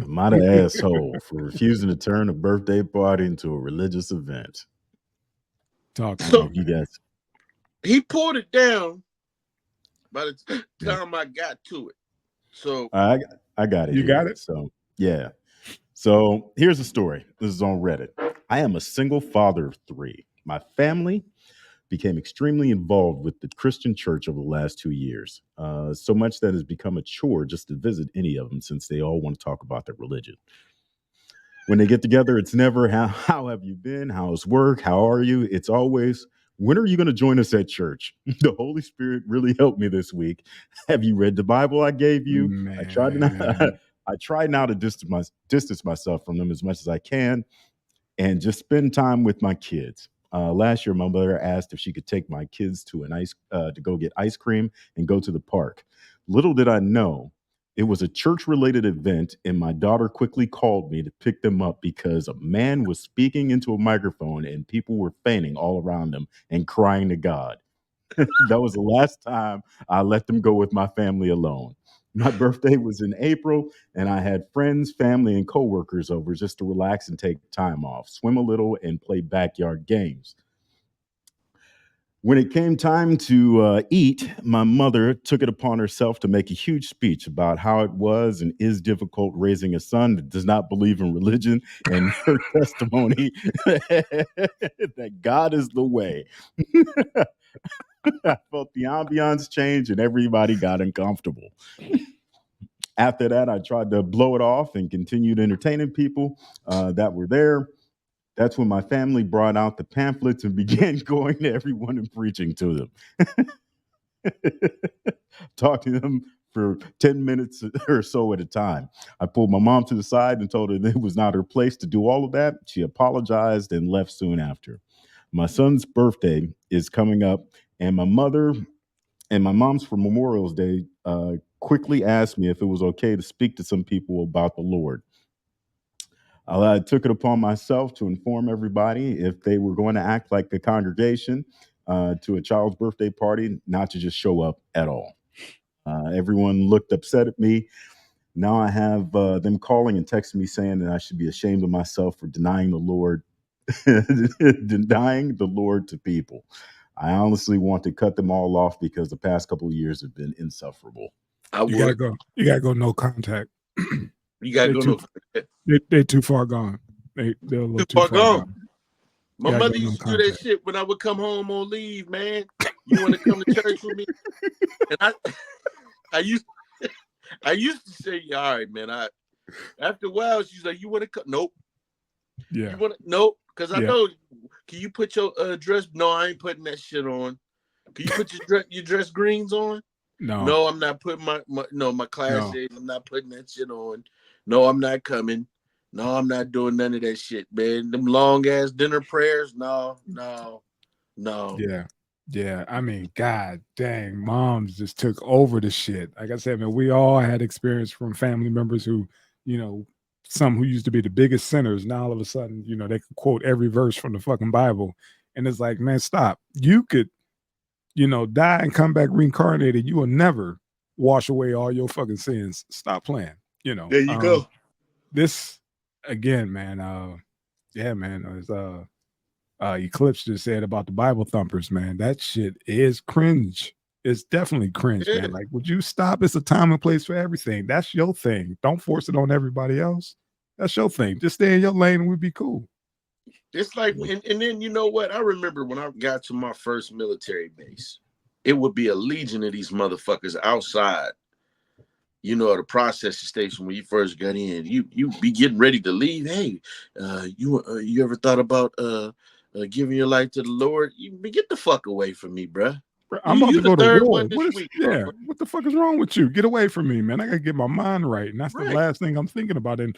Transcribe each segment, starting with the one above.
Am I the asshole for refusing to turn a birthday party into a religious event? Talk I to don't know me, if So you man. guys. he pulled it down by the Yeah, time I got to it. So I I got it You got here. it? So yeah. So here's the story. This is on Reddit. I am a single father of three. My family became extremely involved with the Christian church over the last 2 years. So much that has become a chore just to visit any of them since they all want to talk about their religion. When they get together, it's never how have you been? How's work? How are you? It's always when are you going to join us at church? The Holy Spirit really helped me this week. Have you read the Bible I gave you? I tried to not, Man. I try now to distance myself from them as much as I can and just spend time with my kids. Last year, my mother asked if she could take my kids to to go get ice cream and go to the park. Little did I know, it was a church-related event, and my daughter quickly called me to pick them up because a man was speaking into a microphone and people were fainting all around them and crying to God. That was the last time I let them go with my family alone. My birthday was in April, and I had friends, family, and coworkers over just to relax and take time off, swim a little, and play backyard games. When it came time to eat, my mother took it upon herself to make a huge speech about how it was and is difficult raising a son that does not believe in religion and her testimony that God is the way. I felt the ambiance change and everybody got uncomfortable. After that, I tried to blow it off and continued entertaining people that were there. That's when my family brought out the pamphlets and began going to everyone and preaching to them. Talking to them for 10 minutes or so at a time. I pulled my mom to the side and told her that it was not her place to do all of that. She apologized and left soon after. My son's birthday is coming up, and my mother and my mom's for Memorial's Day quickly asked me if it was okay to speak to some people about the Lord. I took it upon myself to inform everybody if they were going to act like a congregation to a child's birthday party, not to just show up at all. Everyone looked upset at me. Now I have them calling and texting me saying that I should be ashamed of myself for denying the Lord, denying the Lord to people. I honestly want to cut them all off because the past couple of years have been insufferable. I You gotta would. go. You gotta go no contact. You gotta they go too no. Too they too far gone. They're a little too far far gone. gone. My You gotta go mother no used to do that contact. shit when I would come home on leave, man. You want to come to church with me? And I used, I used to say, all right, man. After a while, she's like, you want to come? Nope. You Yeah. want to? Nope. Because I Yeah. know. Can you put your dress? No, I ain't putting that shit on. Can you put your dress greens on? No. No, I'm not putting my class No. is. I'm not putting that shit on. No, I'm not coming. No, I'm not doing none of that shit, man. Them long ass dinner prayers. No, no, no. Yeah. Yeah. I mean, God dang, moms just took over the shit. Like I said, man, we all had experience from family members who, you know, some who used to be the biggest sinners. Now all of a sudden, they could quote every verse from the fucking Bible. And it's like, man, stop. You could, die and come back reincarnated. You will never wash away all your fucking sins. Stop playing. You know. There you go. This again, man. Yeah, man. It's Eclipse just said about the Bible thumpers, man. That shit is cringe. It's definitely cringe, Yeah. man. Like, would you stop? It's a time and place for everything. That's your thing. Don't force it on everybody else. That's your thing. Just stay in your lane and we'd be cool. It's like, and then you know what? I remember when I got to my first military base, it would be a legion of these motherfuckers outside. The processing station when you first got in. You be getting ready to leave. Hey, you ever thought about giving your life to the Lord? You get the fuck away from me, bruh. I'm about You to the go to third war. one this week, Yeah, motherfucker. what the fuck is wrong with you? Get away from me, man. I gotta get my mind right. And that's the Right, last thing I'm thinking about. And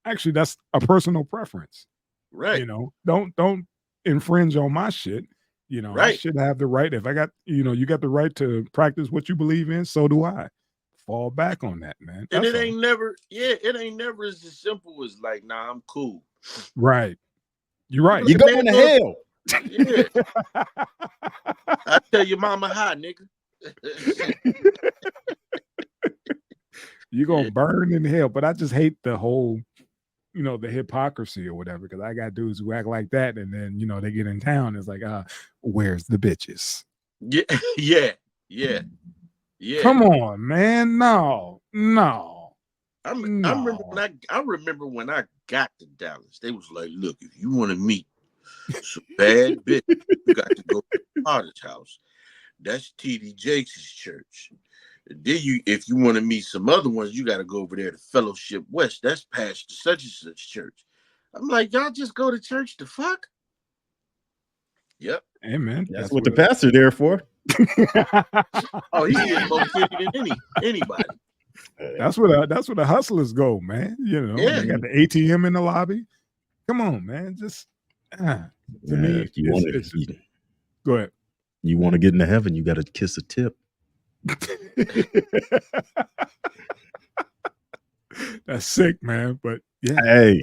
actually, that's a personal preference. right, Don't infringe on my shit. I right. should have the right. If I got, you got the right to practice what you believe in, so do I. Fall back on that, man. And That's it all. ain't never, yeah, it ain't never as simple as like, nah, I'm cool. Right. You're You be right. You're like, man, going to go, hell. yeah. I tell your mama hi, nigga. Shit. You're gonna burn in hell. But I just hate the whole, the hypocrisy or whatever. Because I got dudes who act like that, and then they get in town. It's like, where's the bitches? Yeah. Come on, man. No. I remember when I got to Dallas, they was like, look, if you want to meet some bad bitch, you got to go to the Potter's house. That's T.D. Jakes' church. Then if you want to meet some other ones, you got to go over there to Fellowship West. That's Pastor such and such church. I'm like, y'all just go to church to fuck? Yep. Hey, man. That's what the pastor there for. Oh, he is more fitted than anybody. That's where the hustlers go, man. They got the ATM in the lobby. Come on, man. Just to me, if you want to go ahead. You want to get into heaven, you got to kiss a tip. That's sick, man. But yeah, hey,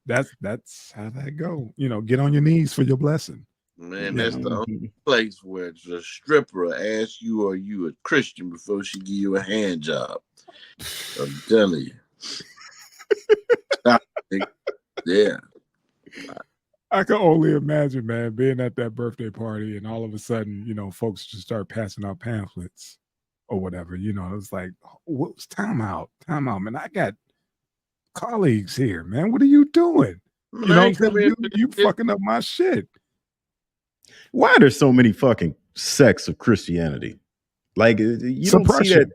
that's how that go. Get on your knees for your blessing. Man, that's the only place where a stripper asks you, are you a Christian, before she give you a hand job. I'm telling you. Yeah. I can only imagine, man, being at that birthday party and all of a sudden, folks just start passing out pamphlets or whatever. It's like, what's time out, man. I got colleagues here, man. What are you doing? You fucking up my shit. Why are there so many fucking sects of Christianity? Like you don't see that.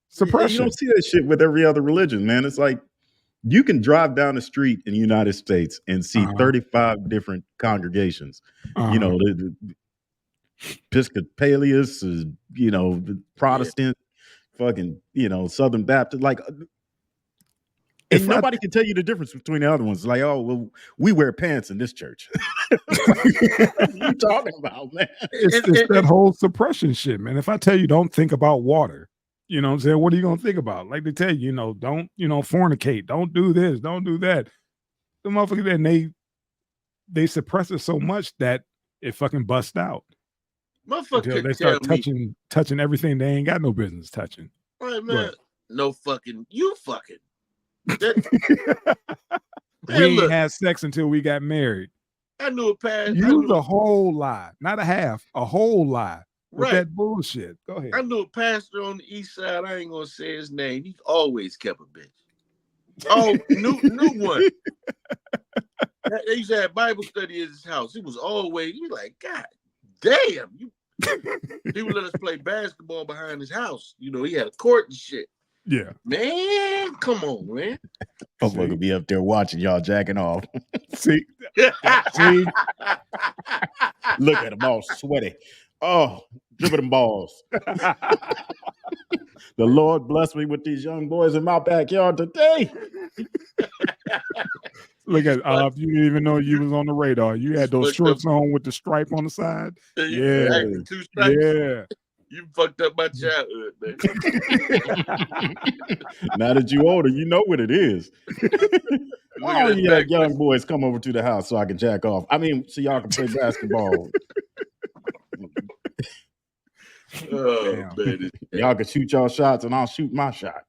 Suppression. You don't see that shit with every other religion, man. It's like you can drive down the street in the United States and see 35 different congregations. The Episcopalians, the Protestant, fucking, Southern Baptist, like. And nobody can tell you the difference between the other ones. Like, oh, well, we wear pants in this church. What are you talking about, man? It's that whole suppression shit, man. If I tell you don't think about water, you know what I'm saying? What are you going to think about? Like they tell you, don't, fornicate. Don't do this. Don't do that. The motherfuckers, and they suppress it so much that it fucking busts out. Until they start touching everything they ain't got no business touching. Right, man. No fucking, you fucking. We ain't had sex until we got married. I knew a pastor. You was a whole lie, not a half, a whole lie. With that bullshit. Go ahead. I knew a pastor on the east side. I ain't gonna say his name. He always kept a bitch. Oh, new one. They used to have Bible study at his house. He was like, God damn, he would let us play basketball behind his house. He had a court and shit. Yeah. Man, come on, man. Motherfucker could be up there watching y'all jacking off. See? Look at them all sweaty. Oh, look at them balls. The Lord bless me with these young boys in my backyard today. Look at if you didn't even know you was on the radar. You had those shorts on with the stripe on the side. Yeah. 2 stripes. Yeah. You fucked up my childhood, man. Now that you older, you know what it is. Why don't you have young boys come over to the house so I can jack off? I mean, so y'all can play basketball. Oh, man. Y'all can shoot y'all shots and I'll shoot my shot.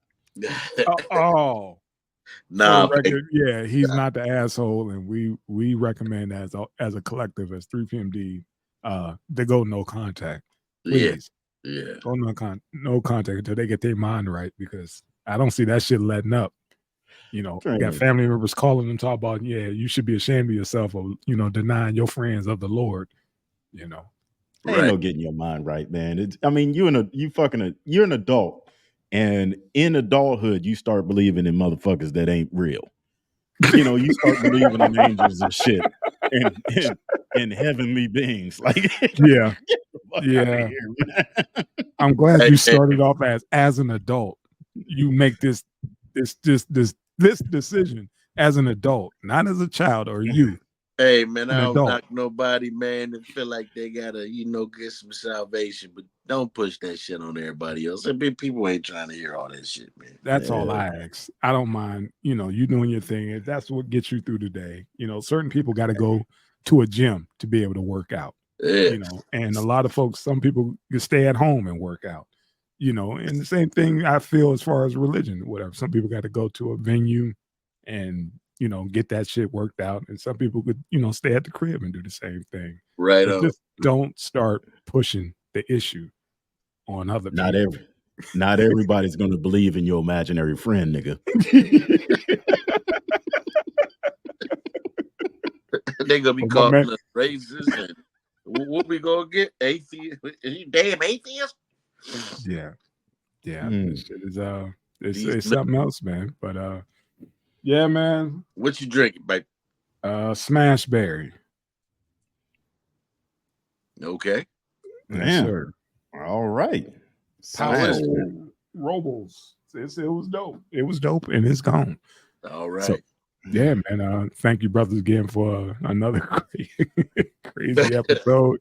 Nah, yeah, he's not the asshole, and we recommend as a collective as 3PMD to go no contact. Please. Yeah. Go no contact until they get their mind right, because I don't see that shit letting up. Got family members calling them, talk about, you should be ashamed of yourself of, denying your friends of the Lord. Ain't no getting your mind right, man. You're an adult, and in adulthood, you start believing in motherfuckers that ain't real. You start believing in angels and shit, and heavenly beings. Like, yeah. Here, I'm glad you started off as an adult. You make this decision as an adult, not as a child or youth. Hey, man, I don't knock nobody, man, and feel like they gotta, get some salvation, but don't push that shit on everybody else. People ain't trying to hear all that shit, man. That's all I ask. I don't mind, you doing your thing. If that's what gets you through the day. Certain people got to go to a gym to be able to work out. Yeah. And a lot of folks, some people can stay at home and work out. you know, and the same thing I feel as far as religion, whatever. Some people got to go to a venue and, you know, get that shit worked out. And some people could, you know, stay at the crib and do the same thing. Right But on. just don't start pushing the issue on other people. Not everybody's gonna believe in your imaginary friend, nigga. They're gonna be Well, my calling man, us racist and what we gonna get? Atheist? You damn atheist? yeah, yeah, Mm. this shit is These it's something else, man. But yeah, man, What you drinking, babe? smash berry, Okay. yes, Damn. sir. All right. How is Smash. it? Robles. It was dope. It was dope, and it's gone. All right. So, yeah, man. Thank you, brothers, again for another crazy episode.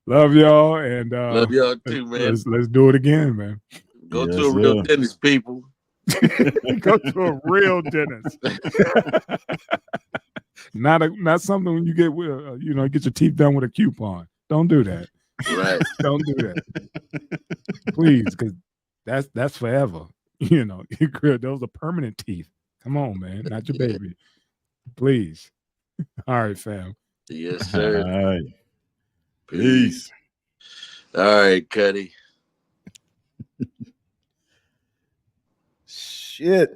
Love y'all, and Love y'all too, man. let's do it again, man. Go Yes, to a real sir. dentist, people. Go to a real dentist. Not something when you get you know, get your teeth done with a coupon. Don't do that. Right. Don't do that, please, because that's forever. You know, those are permanent teeth. Come on, man, not your baby. Please. All right, fam. Yes, sir. All right. Peace. Peace. All right, Cuddy. Shit.